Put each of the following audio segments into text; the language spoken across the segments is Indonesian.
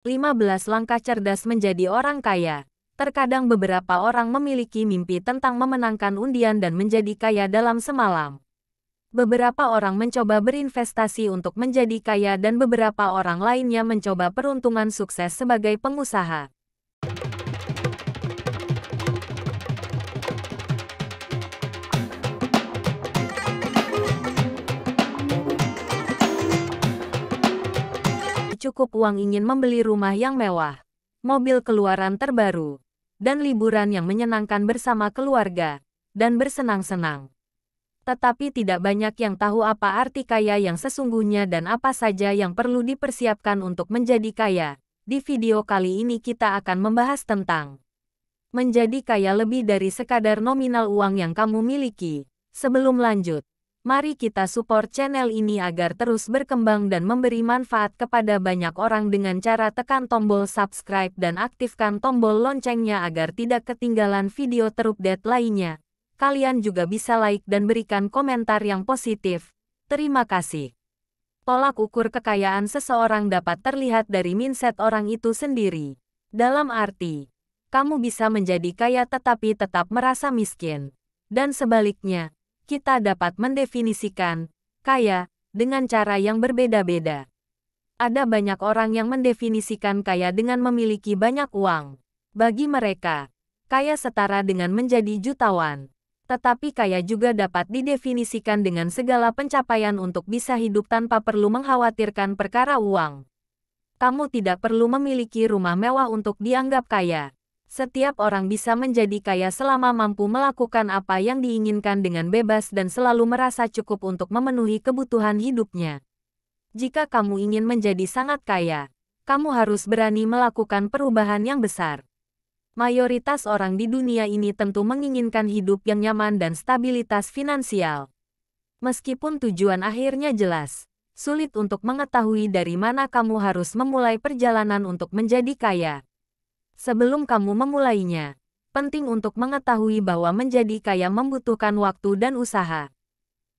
15 langkah cerdas menjadi orang kaya. Terkadang beberapa orang memiliki mimpi tentang memenangkan undian dan menjadi kaya dalam semalam. Beberapa orang mencoba berinvestasi untuk menjadi kaya dan beberapa orang lainnya mencoba peruntungan sukses sebagai pengusaha. Cukup uang ingin membeli rumah yang mewah, mobil keluaran terbaru, dan liburan yang menyenangkan bersama keluarga, dan bersenang-senang. Tetapi tidak banyak yang tahu apa arti kaya yang sesungguhnya dan apa saja yang perlu dipersiapkan untuk menjadi kaya. Di video kali ini kita akan membahas tentang menjadi kaya lebih dari sekadar nominal uang yang kamu miliki. Sebelum lanjut, mari kita support channel ini agar terus berkembang dan memberi manfaat kepada banyak orang dengan cara tekan tombol subscribe dan aktifkan tombol loncengnya agar tidak ketinggalan video terupdate lainnya. Kalian juga bisa like dan berikan komentar yang positif. Terima kasih. Tolak ukur kekayaan seseorang dapat terlihat dari mindset orang itu sendiri. Dalam arti, kamu bisa menjadi kaya tetapi tetap merasa miskin. Dan sebaliknya, kita dapat mendefinisikan kaya dengan cara yang berbeda-beda. Ada banyak orang yang mendefinisikan kaya dengan memiliki banyak uang. Bagi mereka, kaya setara dengan menjadi jutawan. Tetapi kaya juga dapat didefinisikan dengan segala pencapaian untuk bisa hidup tanpa perlu mengkhawatirkan perkara uang. Kamu tidak perlu memiliki rumah mewah untuk dianggap kaya. Setiap orang bisa menjadi kaya selama mampu melakukan apa yang diinginkan dengan bebas dan selalu merasa cukup untuk memenuhi kebutuhan hidupnya. Jika kamu ingin menjadi sangat kaya, kamu harus berani melakukan perubahan yang besar. Mayoritas orang di dunia ini tentu menginginkan hidup yang nyaman dan stabilitas finansial. Meskipun tujuan akhirnya jelas, sulit untuk mengetahui dari mana kamu harus memulai perjalanan untuk menjadi kaya. Sebelum kamu memulainya, penting untuk mengetahui bahwa menjadi kaya membutuhkan waktu dan usaha.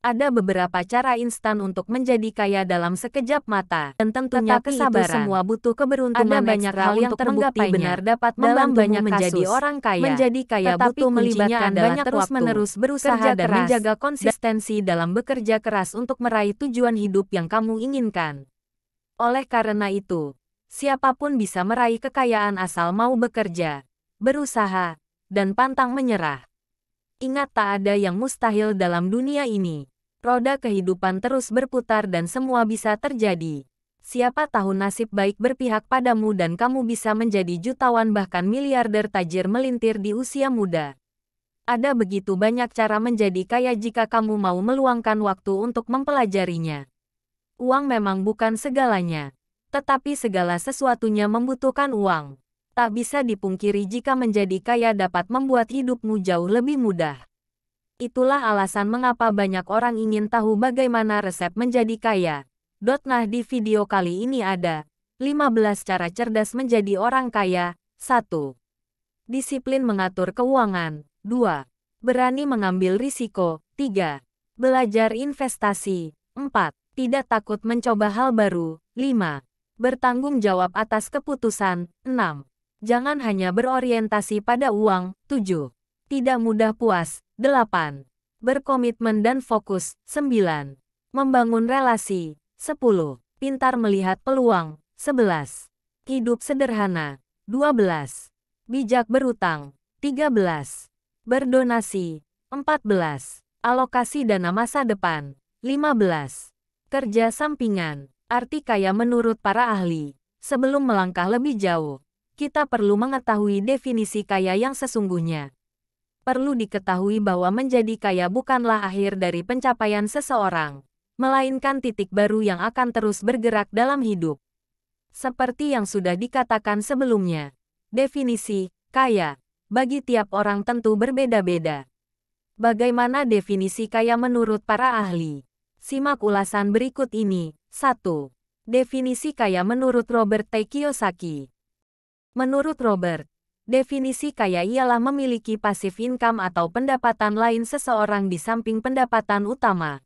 Ada beberapa cara instan untuk menjadi kaya dalam sekejap mata, dan tentunya kesabaran. Itu semua butuh keberuntungan. Ada banyak hal yang terbukti benar dapat membantumu menjadi orang kaya. Menjadi kaya butuh melibatkan banyak terus-menerus berusaha dan menjaga konsistensi dalam bekerja keras untuk meraih tujuan hidup yang kamu inginkan. Oleh karena itu, siapapun bisa meraih kekayaan asal mau bekerja, berusaha, dan pantang menyerah. Ingat, tak ada yang mustahil dalam dunia ini. Roda kehidupan terus berputar dan semua bisa terjadi. Siapa tahu nasib baik berpihak padamu dan kamu bisa menjadi jutawan bahkan miliarder tajir melintir di usia muda. Ada begitu banyak cara menjadi kaya jika kamu mau meluangkan waktu untuk mempelajarinya. Uang memang bukan segalanya, tetapi segala sesuatunya membutuhkan uang. Tak bisa dipungkiri jika menjadi kaya dapat membuat hidupmu jauh lebih mudah. Itulah alasan mengapa banyak orang ingin tahu bagaimana resep menjadi kaya. Nah, di video kali ini ada 15 cara cerdas menjadi orang kaya. 1. Disiplin mengatur keuangan. 2. Berani mengambil risiko. 3. Belajar investasi. 4. Tidak takut mencoba hal baru. 5. Bertanggung jawab atas keputusan. 6. Jangan hanya berorientasi pada uang. 7. Tidak mudah puas. 8. Berkomitmen dan fokus. 9. Membangun relasi. 10. Pintar melihat peluang. 11. Hidup sederhana. 12. Bijak berutang. 13. Berdonasi. 14. Alokasi dana masa depan. 15. Kerja sampingan. Arti kaya menurut para ahli. Sebelum melangkah lebih jauh, kita perlu mengetahui definisi kaya yang sesungguhnya. Perlu diketahui bahwa menjadi kaya bukanlah akhir dari pencapaian seseorang, melainkan titik baru yang akan terus bergerak dalam hidup. Seperti yang sudah dikatakan sebelumnya, definisi kaya bagi tiap orang tentu berbeda-beda. Bagaimana definisi kaya menurut para ahli? Simak ulasan berikut ini. 1. Definisi kaya menurut Robert T. Kiyosaki. Menurut Robert, definisi kaya ialah memiliki passive income atau pendapatan lain seseorang di samping pendapatan utama.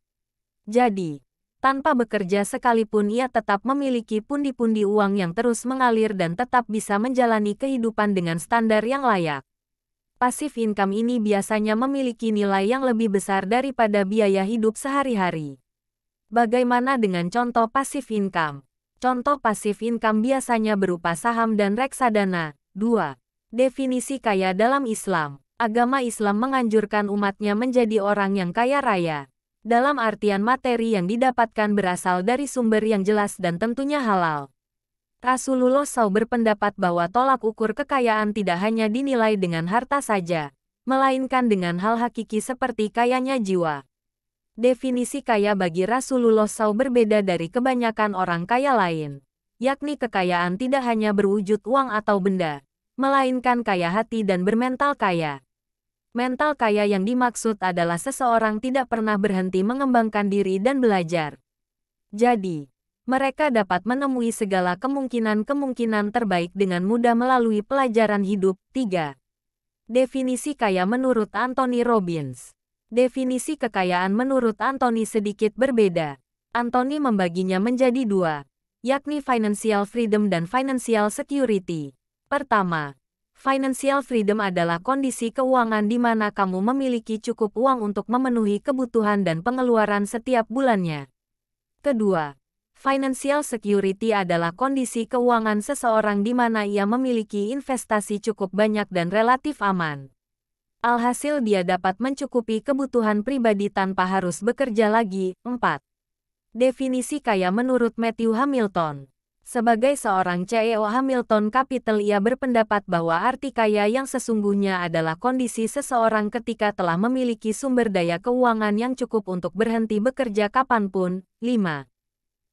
Jadi, Tanpa bekerja sekalipun ia tetap memiliki pundi-pundi uang yang terus mengalir dan tetap bisa menjalani kehidupan dengan standar yang layak. Passive income ini biasanya memiliki nilai yang lebih besar daripada biaya hidup sehari-hari. Bagaimana dengan contoh passive income? Contoh passive income biasanya berupa saham dan reksadana. 2. Definisi kaya dalam Islam. Agama Islam menganjurkan umatnya menjadi orang yang kaya raya. Dalam artian materi yang didapatkan berasal dari sumber yang jelas dan tentunya halal. Rasulullah SAW berpendapat bahwa tolak ukur kekayaan tidak hanya dinilai dengan harta saja, melainkan dengan hal hakiki seperti kayanya jiwa. Definisi kaya bagi Rasulullah SAW berbeda dari kebanyakan orang kaya lain, yakni kekayaan tidak hanya berwujud uang atau benda, melainkan kaya hati dan bermental kaya. Mental kaya yang dimaksud adalah seseorang tidak pernah berhenti mengembangkan diri dan belajar. Jadi, mereka dapat menemui segala kemungkinan-kemungkinan terbaik dengan mudah melalui pelajaran hidup. 3. Definisi kaya menurut Anthony Robbins. Definisi kekayaan menurut Anthony sedikit berbeda. Anthony membaginya menjadi 2, yakni financial freedom dan financial security. Pertama, financial freedom adalah kondisi keuangan di mana kamu memiliki cukup uang untuk memenuhi kebutuhan dan pengeluaran setiap bulannya. Kedua, financial security adalah kondisi keuangan seseorang di mana ia memiliki investasi cukup banyak dan relatif aman. Alhasil dia dapat mencukupi kebutuhan pribadi tanpa harus bekerja lagi. 4. Definisi kaya menurut Matthew Hamilton. Sebagai seorang CEO Hamilton Capital, ia berpendapat bahwa arti kaya yang sesungguhnya adalah kondisi seseorang ketika telah memiliki sumber daya keuangan yang cukup untuk berhenti bekerja kapanpun. 5.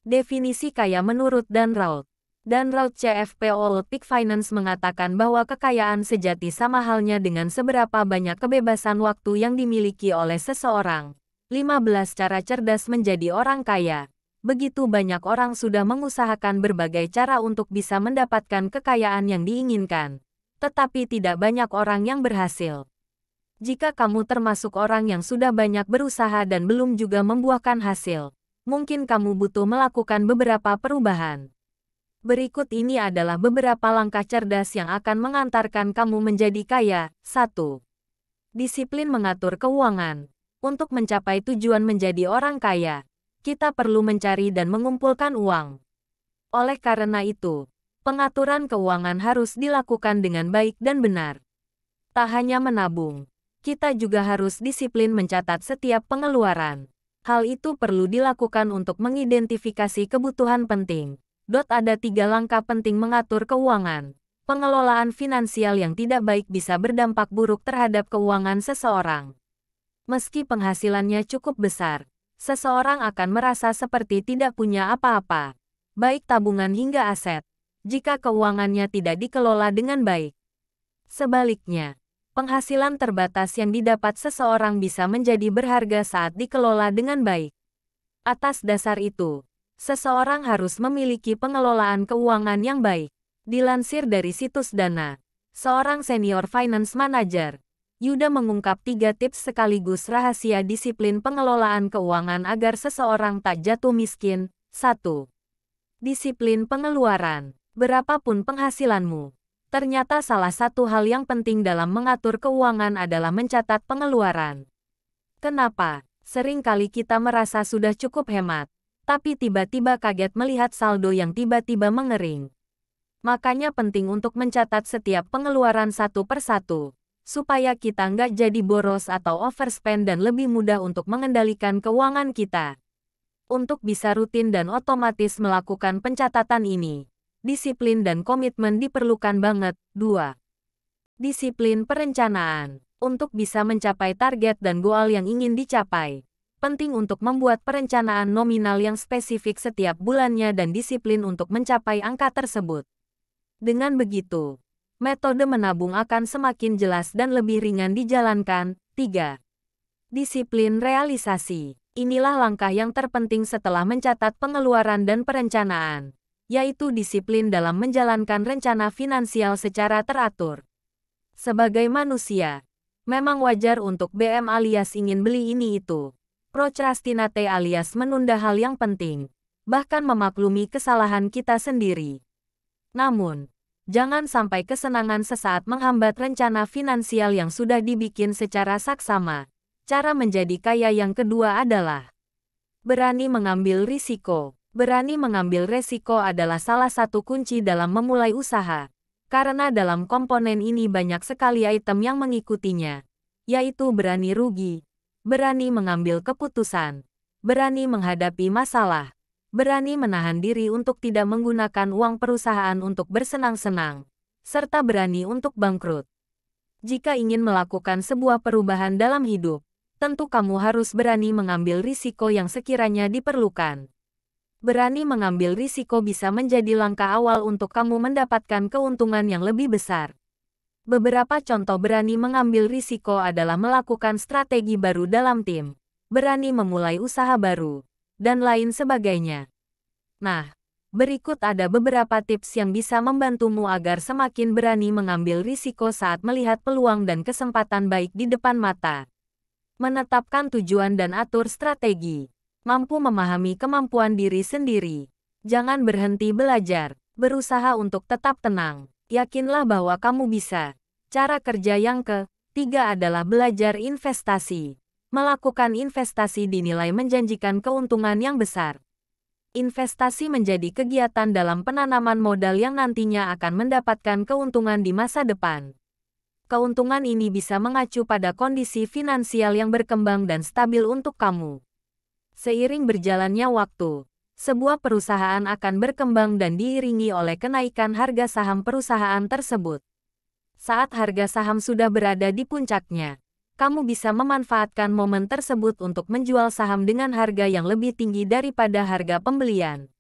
Definisi kaya menurut Dan Raut. Dan Raut CFP All Peak Finance mengatakan bahwa kekayaan sejati sama halnya dengan seberapa banyak kebebasan waktu yang dimiliki oleh seseorang. 15 cara cerdas menjadi orang kaya. Begitu banyak orang sudah mengusahakan berbagai cara untuk bisa mendapatkan kekayaan yang diinginkan, tetapi tidak banyak orang yang berhasil. Jika kamu termasuk orang yang sudah banyak berusaha dan belum juga membuahkan hasil, mungkin kamu butuh melakukan beberapa perubahan. Berikut ini adalah beberapa langkah cerdas yang akan mengantarkan kamu menjadi kaya. 1. Disiplin mengatur keuangan. Untuk mencapai tujuan menjadi orang kaya, kita perlu mencari dan mengumpulkan uang. Oleh karena itu, pengaturan keuangan harus dilakukan dengan baik dan benar. Tak hanya menabung, kita juga harus disiplin mencatat setiap pengeluaran. Hal itu perlu dilakukan untuk mengidentifikasi kebutuhan penting. Ada 3 langkah penting mengatur keuangan. Pengelolaan finansial yang tidak baik bisa berdampak buruk terhadap keuangan seseorang. Meski penghasilannya cukup besar, seseorang akan merasa seperti tidak punya apa-apa, baik tabungan hingga aset, jika keuangannya tidak dikelola dengan baik. Sebaliknya, penghasilan terbatas yang didapat seseorang bisa menjadi berharga saat dikelola dengan baik. Atas dasar itu, seseorang harus memiliki pengelolaan keuangan yang baik. Dilansir dari situs Dana, seorang senior finance manager, Yuda mengungkap 3 tips sekaligus rahasia disiplin pengelolaan keuangan agar seseorang tak jatuh miskin. 1. Disiplin pengeluaran. Berapapun penghasilanmu, ternyata salah satu hal yang penting dalam mengatur keuangan adalah mencatat pengeluaran. Kenapa? Seringkali kita merasa sudah cukup hemat, tapi tiba-tiba kaget melihat saldo yang tiba-tiba mengering. Makanya penting untuk mencatat setiap pengeluaran satu persatu, supaya kita nggak jadi boros atau overspend dan lebih mudah untuk mengendalikan keuangan kita. Untuk bisa rutin dan otomatis melakukan pencatatan ini, disiplin dan komitmen diperlukan banget. 2. Disiplin perencanaan. Untuk bisa mencapai target dan goal yang ingin dicapai, penting untuk membuat perencanaan nominal yang spesifik setiap bulannya dan disiplin untuk mencapai angka tersebut. Dengan begitu, metode menabung akan semakin jelas dan lebih ringan dijalankan. 3. Disiplin realisasi. Inilah langkah yang terpenting setelah mencatat pengeluaran dan perencanaan, yaitu disiplin dalam menjalankan rencana finansial secara teratur. Sebagai manusia, memang wajar untuk BM alias ingin beli ini itu. Procrastinate alias menunda hal yang penting, bahkan memaklumi kesalahan kita sendiri. Namun, jangan sampai kesenangan sesaat menghambat rencana finansial yang sudah dibikin secara saksama. Cara menjadi kaya yang kedua adalah berani mengambil risiko. Berani mengambil resiko adalah salah satu kunci dalam memulai usaha, karena dalam komponen ini banyak sekali item yang mengikutinya, yaitu berani rugi, berani mengambil keputusan, berani menghadapi masalah, berani menahan diri untuk tidak menggunakan uang perusahaan untuk bersenang-senang, serta berani untuk bangkrut. Jika ingin melakukan sebuah perubahan dalam hidup, tentu kamu harus berani mengambil risiko yang sekiranya diperlukan. Berani mengambil risiko bisa menjadi langkah awal untuk kamu mendapatkan keuntungan yang lebih besar. Beberapa contoh berani mengambil risiko adalah melakukan strategi baru dalam tim, berani memulai usaha baru, dan lain sebagainya. Nah, berikut ada beberapa tips yang bisa membantumu agar semakin berani mengambil risiko saat melihat peluang dan kesempatan baik di depan mata. Menetapkan tujuan dan atur strategi. Mampu memahami kemampuan diri sendiri. Jangan berhenti belajar. Berusaha untuk tetap tenang. Yakinlah bahwa kamu bisa. Cara kerja yang ketiga adalah belajar investasi. Melakukan investasi dinilai menjanjikan keuntungan yang besar. Investasi menjadi kegiatan dalam penanaman modal yang nantinya akan mendapatkan keuntungan di masa depan. Keuntungan ini bisa mengacu pada kondisi finansial yang berkembang dan stabil untuk kamu. Seiring berjalannya waktu, sebuah perusahaan akan berkembang dan diiringi oleh kenaikan harga saham perusahaan tersebut. Saat harga saham sudah berada di puncaknya, kamu bisa memanfaatkan momen tersebut untuk menjual saham dengan harga yang lebih tinggi daripada harga pembelian.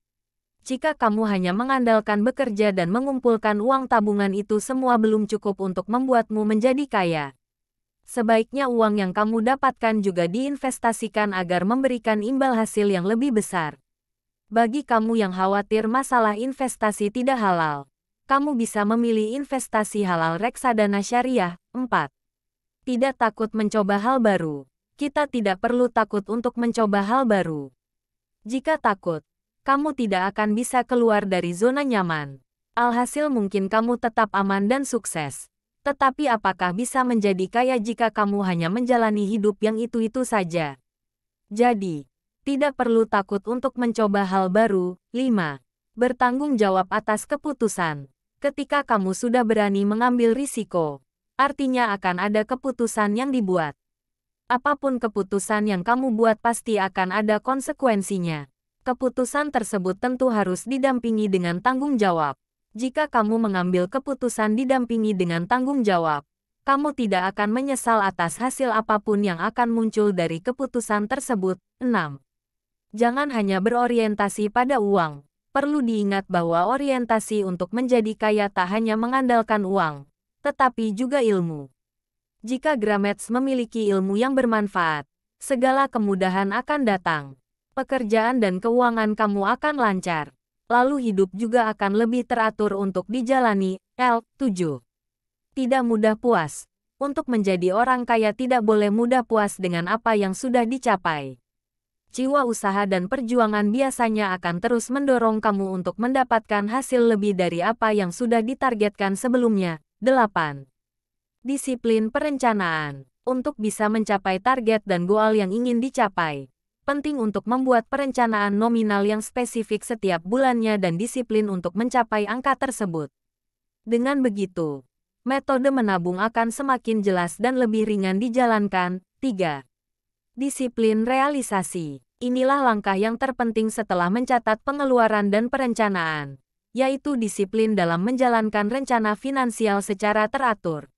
Jika kamu hanya mengandalkan bekerja dan mengumpulkan uang tabungan, itu semua belum cukup untuk membuatmu menjadi kaya. Sebaiknya uang yang kamu dapatkan juga diinvestasikan agar memberikan imbal hasil yang lebih besar. Bagi kamu yang khawatir masalah investasi tidak halal, kamu bisa memilih investasi halal reksadana syariah. 4. Tidak takut mencoba hal baru. Kita tidak perlu takut untuk mencoba hal baru. Jika takut, kamu tidak akan bisa keluar dari zona nyaman. Alhasil mungkin kamu tetap aman dan sukses. Tetapi apakah bisa menjadi kaya jika kamu hanya menjalani hidup yang itu-itu saja? Jadi, tidak perlu takut untuk mencoba hal baru. 5. Bertanggung jawab atas keputusan. Ketika kamu sudah berani mengambil risiko, artinya akan ada keputusan yang dibuat. Apapun keputusan yang kamu buat pasti akan ada konsekuensinya. Keputusan tersebut tentu harus didampingi dengan tanggung jawab. Jika kamu mengambil keputusan didampingi dengan tanggung jawab, kamu tidak akan menyesal atas hasil apapun yang akan muncul dari keputusan tersebut. 6. Jangan hanya berorientasi pada uang. Perlu diingat bahwa orientasi untuk menjadi kaya tak hanya mengandalkan uang, tetapi juga ilmu. Jika Gramets memiliki ilmu yang bermanfaat, segala kemudahan akan datang. Pekerjaan dan keuangan kamu akan lancar. Lalu hidup juga akan lebih teratur untuk dijalani. 7. Tidak mudah puas. Untuk menjadi orang kaya tidak boleh mudah puas dengan apa yang sudah dicapai. Jiwa usaha dan perjuangan biasanya akan terus mendorong kamu untuk mendapatkan hasil lebih dari apa yang sudah ditargetkan sebelumnya. 8. Disiplin perencanaan. Untuk bisa mencapai target dan goal yang ingin dicapai, penting untuk membuat perencanaan nominal yang spesifik setiap bulannya dan disiplin untuk mencapai angka tersebut. Dengan begitu, metode menabung akan semakin jelas dan lebih ringan dijalankan. 3. Disiplin realisasi. Inilah langkah yang terpenting setelah mencatat pengeluaran dan perencanaan, yaitu disiplin dalam menjalankan rencana finansial secara teratur.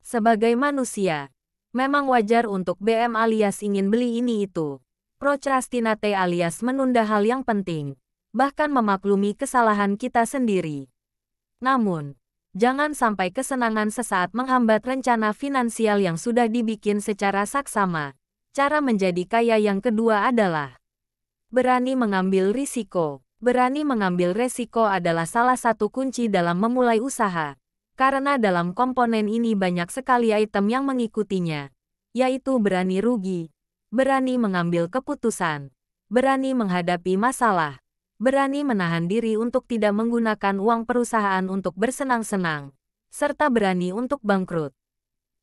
Sebagai manusia, memang wajar untuk BM alias ingin beli ini itu. Procrastinate alias menunda hal yang penting, bahkan memaklumi kesalahan kita sendiri. Namun, jangan sampai kesenangan sesaat menghambat rencana finansial yang sudah dibikin secara saksama. Cara menjadi kaya yang kedua adalah berani mengambil risiko. Berani mengambil risiko adalah salah satu kunci dalam memulai usaha, karena dalam komponen ini banyak sekali item yang mengikutinya, yaitu berani rugi, berani mengambil keputusan, berani menghadapi masalah, berani menahan diri untuk tidak menggunakan uang perusahaan untuk bersenang-senang, serta berani untuk bangkrut.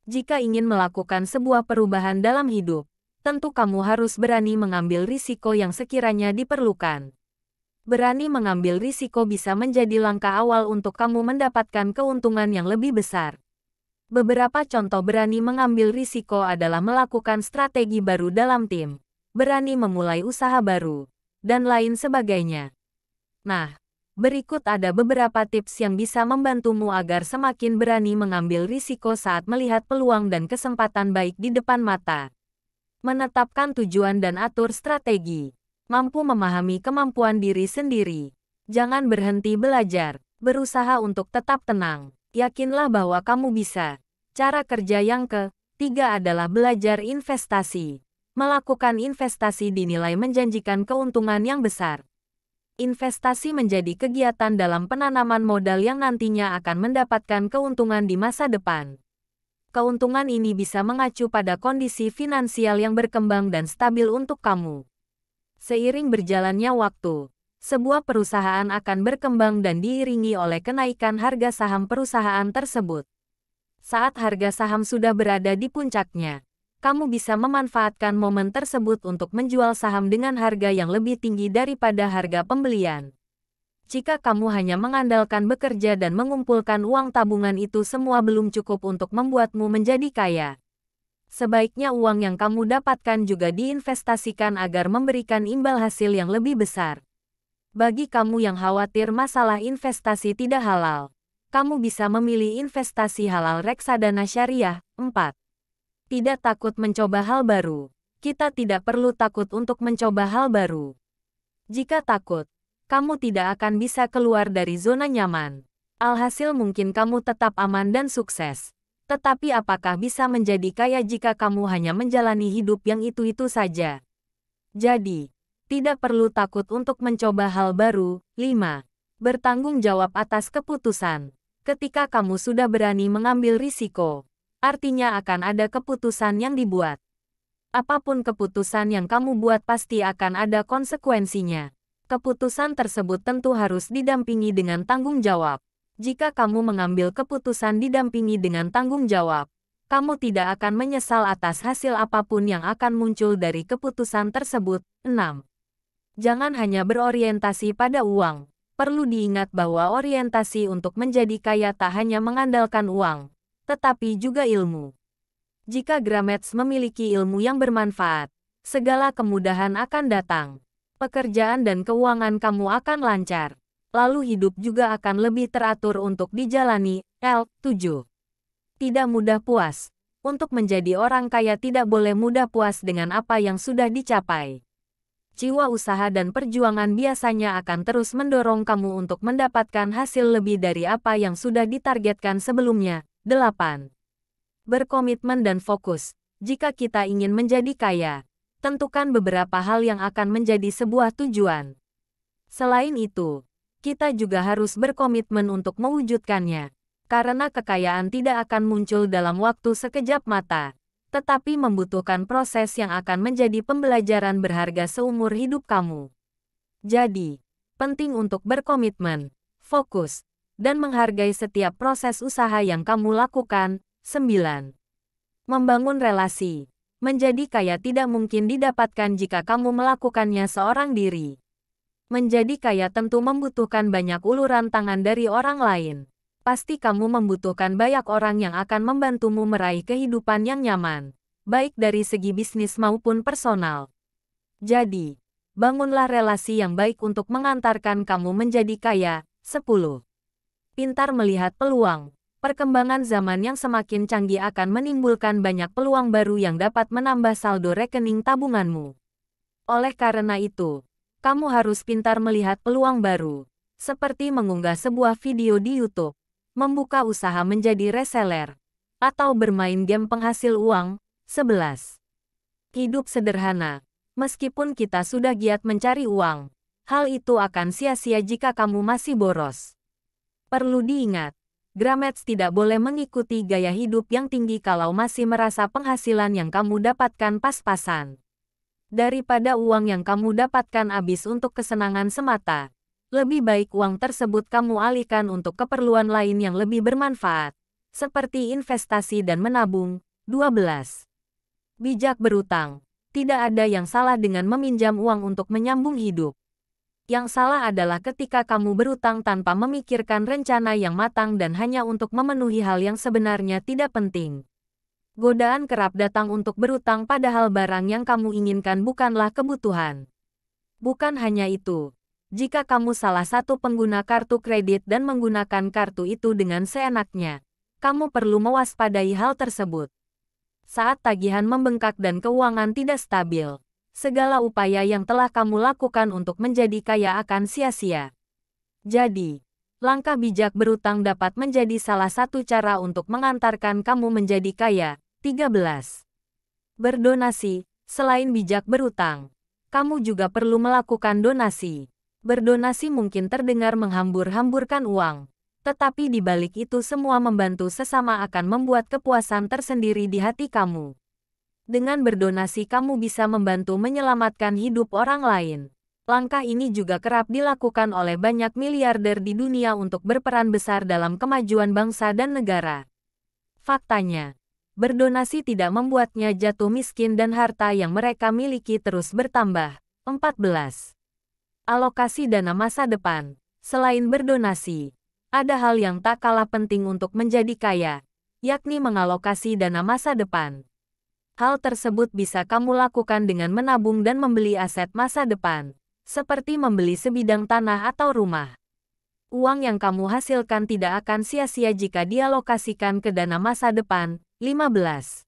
Jika ingin melakukan sebuah perubahan dalam hidup, tentu kamu harus berani mengambil risiko yang sekiranya diperlukan. Berani mengambil risiko bisa menjadi langkah awal untuk kamu mendapatkan keuntungan yang lebih besar. Beberapa contoh berani mengambil risiko adalah melakukan strategi baru dalam tim, berani memulai usaha baru, dan lain sebagainya. Nah, berikut ada beberapa tips yang bisa membantumu agar semakin berani mengambil risiko saat melihat peluang dan kesempatan baik di depan mata. Menetapkan tujuan dan atur strategi. Mampu memahami kemampuan diri sendiri. Jangan berhenti belajar. Berusaha untuk tetap tenang. Yakinlah bahwa kamu bisa. Cara kerja yang ketiga adalah belajar investasi. Melakukan investasi dinilai menjanjikan keuntungan yang besar. Investasi menjadi kegiatan dalam penanaman modal yang nantinya akan mendapatkan keuntungan di masa depan. Keuntungan ini bisa mengacu pada kondisi finansial yang berkembang dan stabil untuk kamu. Seiring berjalannya waktu, sebuah perusahaan akan berkembang dan diiringi oleh kenaikan harga saham perusahaan tersebut. Saat harga saham sudah berada di puncaknya, kamu bisa memanfaatkan momen tersebut untuk menjual saham dengan harga yang lebih tinggi daripada harga pembelian. Jika kamu hanya mengandalkan bekerja dan mengumpulkan uang tabungan, itu semua belum cukup untuk membuatmu menjadi kaya. Sebaiknya uang yang kamu dapatkan juga diinvestasikan agar memberikan imbal hasil yang lebih besar. Bagi kamu yang khawatir masalah investasi tidak halal, kamu bisa memilih investasi halal reksadana syariah. 4. Tidak takut mencoba hal baru. Kita tidak perlu takut untuk mencoba hal baru. Jika takut, kamu tidak akan bisa keluar dari zona nyaman. Alhasil mungkin kamu tetap aman dan sukses. Tetapi apakah bisa menjadi kaya jika kamu hanya menjalani hidup yang itu-itu saja? Jadi, tidak perlu takut untuk mencoba hal baru. 5. Bertanggung jawab atas keputusan. Ketika kamu sudah berani mengambil risiko, artinya akan ada keputusan yang dibuat. Apapun keputusan yang kamu buat pasti akan ada konsekuensinya. Keputusan tersebut tentu harus didampingi dengan tanggung jawab. Jika kamu mengambil keputusan didampingi dengan tanggung jawab, kamu tidak akan menyesal atas hasil apapun yang akan muncul dari keputusan tersebut. 6. Jangan hanya berorientasi pada uang. Perlu diingat bahwa orientasi untuk menjadi kaya tak hanya mengandalkan uang, tetapi juga ilmu. Jika Gramets memiliki ilmu yang bermanfaat, segala kemudahan akan datang. Pekerjaan dan keuangan kamu akan lancar. Lalu hidup juga akan lebih teratur untuk dijalani. 7. Tidak mudah puas. Untuk menjadi orang kaya tidak boleh mudah puas dengan apa yang sudah dicapai. Jiwa usaha dan perjuangan biasanya akan terus mendorong kamu untuk mendapatkan hasil lebih dari apa yang sudah ditargetkan sebelumnya. 8. Berkomitmen dan fokus. Jika kita ingin menjadi kaya, tentukan beberapa hal yang akan menjadi sebuah tujuan. Selain itu, kita juga harus berkomitmen untuk mewujudkannya. Karena kekayaan tidak akan muncul dalam waktu sekejap mata, tetapi membutuhkan proses yang akan menjadi pembelajaran berharga seumur hidup kamu. Jadi, penting untuk berkomitmen, fokus, dan menghargai setiap proses usaha yang kamu lakukan. 9. Membangun relasi. Menjadi kaya tidak mungkin didapatkan jika kamu melakukannya seorang diri. Menjadi kaya tentu membutuhkan banyak uluran tangan dari orang lain. Pasti kamu membutuhkan banyak orang yang akan membantumu meraih kehidupan yang nyaman, baik dari segi bisnis maupun personal. Jadi, bangunlah relasi yang baik untuk mengantarkan kamu menjadi kaya. 10. Pintar melihat peluang. Perkembangan zaman yang semakin canggih akan menimbulkan banyak peluang baru yang dapat menambah saldo rekening tabunganmu. Oleh karena itu, kamu harus pintar melihat peluang baru, seperti mengunggah sebuah video di YouTube, membuka usaha menjadi reseller, atau bermain game penghasil uang. 11. Hidup sederhana. Meskipun kita sudah giat mencari uang, hal itu akan sia-sia jika kamu masih boros. Perlu diingat, Gramets tidak boleh mengikuti gaya hidup yang tinggi kalau masih merasa penghasilan yang kamu dapatkan pas-pasan. Daripada uang yang kamu dapatkan habis untuk kesenangan semata, lebih baik uang tersebut kamu alihkan untuk keperluan lain yang lebih bermanfaat, seperti investasi dan menabung. 12. Bijak berutang. Tidak ada yang salah dengan meminjam uang untuk menyambung hidup. Yang salah adalah ketika kamu berutang tanpa memikirkan rencana yang matang dan hanya untuk memenuhi hal yang sebenarnya tidak penting. Godaan kerap datang untuk berutang padahal barang yang kamu inginkan bukanlah kebutuhan. Bukan hanya itu, jika kamu salah satu pengguna kartu kredit dan menggunakan kartu itu dengan seenaknya, kamu perlu mewaspadai hal tersebut. Saat tagihan membengkak dan keuangan tidak stabil, segala upaya yang telah kamu lakukan untuk menjadi kaya akan sia-sia. Jadi, langkah bijak berutang dapat menjadi salah satu cara untuk mengantarkan kamu menjadi kaya. 13. Berdonasi. Selain bijak berutang, kamu juga perlu melakukan donasi. Berdonasi mungkin terdengar menghambur-hamburkan uang, tetapi di balik itu semua membantu sesama akan membuat kepuasan tersendiri di hati kamu. Dengan berdonasi kamu bisa membantu menyelamatkan hidup orang lain. Langkah ini juga kerap dilakukan oleh banyak miliarder di dunia untuk berperan besar dalam kemajuan bangsa dan negara. Faktanya, berdonasi tidak membuatnya jatuh miskin dan harta yang mereka miliki terus bertambah. 14. Alokasi dana masa depan. Selain berdonasi, ada hal yang tak kalah penting untuk menjadi kaya, yakni mengalokasi dana masa depan. Hal tersebut bisa kamu lakukan dengan menabung dan membeli aset masa depan, seperti membeli sebidang tanah atau rumah. Uang yang kamu hasilkan tidak akan sia-sia jika dialokasikan ke dana masa depan. 15.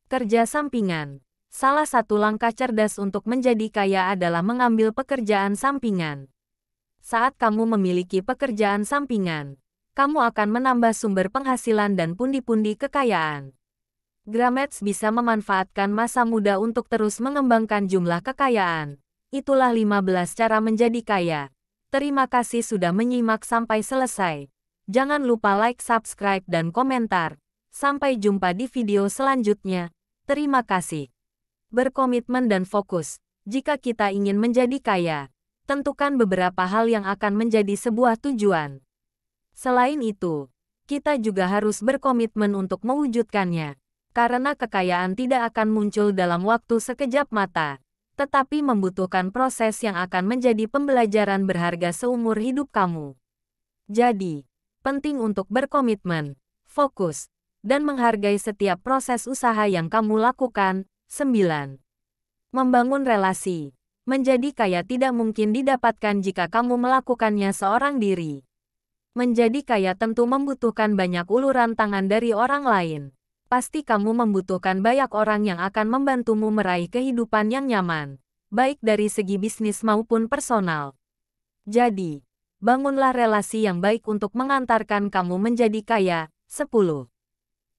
Kerja sampingan. Salah satu langkah cerdas untuk menjadi kaya adalah mengambil pekerjaan sampingan. Saat kamu memiliki pekerjaan sampingan, kamu akan menambah sumber penghasilan dan pundi-pundi kekayaan. Grametz bisa memanfaatkan masa muda untuk terus mengembangkan jumlah kekayaan. Itulah 15 cara menjadi kaya. Terima kasih sudah menyimak sampai selesai. Jangan lupa like, subscribe, dan komentar. Sampai jumpa di video selanjutnya. Terima kasih. Berkomitmen dan fokus. Jika kita ingin menjadi kaya, tentukan beberapa hal yang akan menjadi sebuah tujuan. Selain itu, kita juga harus berkomitmen untuk mewujudkannya. Karena kekayaan tidak akan muncul dalam waktu sekejap mata, tetapi membutuhkan proses yang akan menjadi pembelajaran berharga seumur hidup kamu. Jadi, penting untuk berkomitmen, fokus, dan menghargai setiap proses usaha yang kamu lakukan. 9. Membangun relasi. Menjadi kaya tidak mungkin didapatkan jika kamu melakukannya seorang diri. Menjadi kaya tentu membutuhkan banyak uluran tangan dari orang lain. Pasti kamu membutuhkan banyak orang yang akan membantumu meraih kehidupan yang nyaman, baik dari segi bisnis maupun personal. Jadi, bangunlah relasi yang baik untuk mengantarkan kamu menjadi kaya. 10.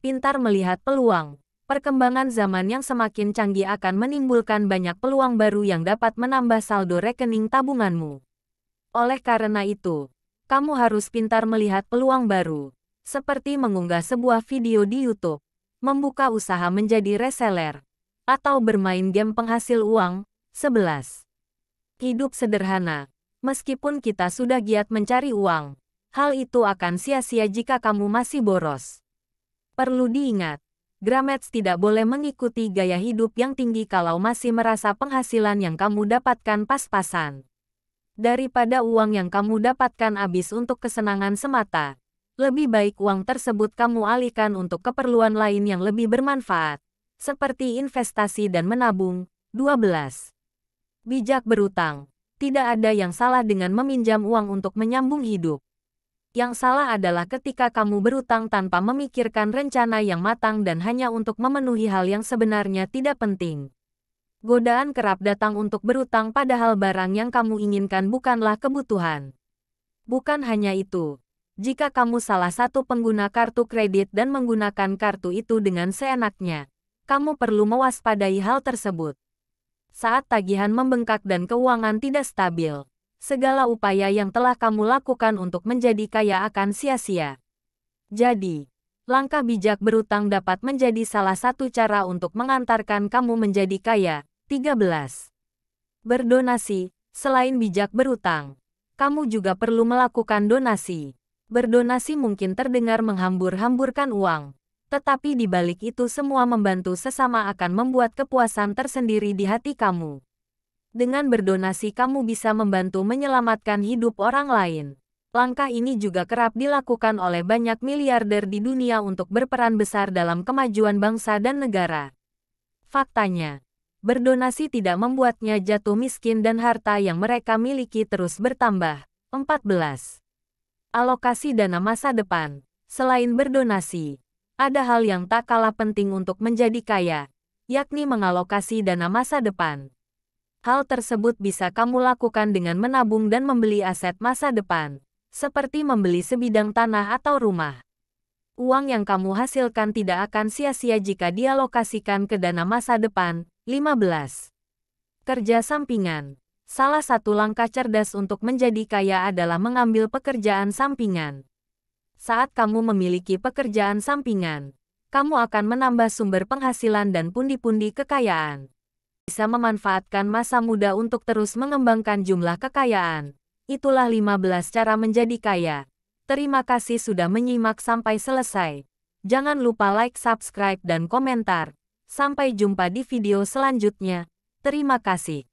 Pintar melihat peluang. Perkembangan zaman yang semakin canggih akan menimbulkan banyak peluang baru yang dapat menambah saldo rekening tabunganmu. Oleh karena itu, kamu harus pintar melihat peluang baru, seperti mengunggah sebuah video di YouTube, membuka usaha menjadi reseller, atau bermain game penghasil uang. 11. Hidup sederhana. Meskipun kita sudah giat mencari uang, hal itu akan sia-sia jika kamu masih boros. Perlu diingat, Grametz tidak boleh mengikuti gaya hidup yang tinggi kalau masih merasa penghasilan yang kamu dapatkan pas-pasan. Daripada uang yang kamu dapatkan habis untuk kesenangan semata, lebih baik uang tersebut kamu alihkan untuk keperluan lain yang lebih bermanfaat, seperti investasi dan menabung. 12. Bijak berutang. Tidak ada yang salah dengan meminjam uang untuk menyambung hidup. Yang salah adalah ketika kamu berutang tanpa memikirkan rencana yang matang dan hanya untuk memenuhi hal yang sebenarnya tidak penting. Godaan kerap datang untuk berutang padahal barang yang kamu inginkan bukanlah kebutuhan. Bukan hanya itu, jika kamu salah satu pengguna kartu kredit dan menggunakan kartu itu dengan seenaknya, kamu perlu mewaspadai hal tersebut. Saat tagihan membengkak dan keuangan tidak stabil, segala upaya yang telah kamu lakukan untuk menjadi kaya akan sia-sia. Jadi, langkah bijak berutang dapat menjadi salah satu cara untuk mengantarkan kamu menjadi kaya. 13. Berdonasi. Selain bijak berutang, kamu juga perlu melakukan donasi. Berdonasi mungkin terdengar menghambur-hamburkan uang, tetapi di balik itu semua membantu sesama akan membuat kepuasan tersendiri di hati kamu. Dengan berdonasi kamu bisa membantu menyelamatkan hidup orang lain. Langkah ini juga kerap dilakukan oleh banyak miliarder di dunia untuk berperan besar dalam kemajuan bangsa dan negara. Faktanya, berdonasi tidak membuatnya jatuh miskin dan harta yang mereka miliki terus bertambah. 14. Alokasi dana masa depan. Selain berdonasi, ada hal yang tak kalah penting untuk menjadi kaya, yakni mengalokasi dana masa depan. Hal tersebut bisa kamu lakukan dengan menabung dan membeli aset masa depan, seperti membeli sebidang tanah atau rumah. Uang yang kamu hasilkan tidak akan sia-sia jika dialokasikan ke dana masa depan. 15. Kerja sampingan. Salah satu langkah cerdas untuk menjadi kaya adalah mengambil pekerjaan sampingan. Saat kamu memiliki pekerjaan sampingan, kamu akan menambah sumber penghasilan dan pundi-pundi kekayaan. Bisa memanfaatkan masa muda untuk terus mengembangkan jumlah kekayaan. Itulah 15 cara menjadi kaya. Terima kasih sudah menyimak sampai selesai. Jangan lupa like, subscribe, dan komentar. Sampai jumpa di video selanjutnya. Terima kasih.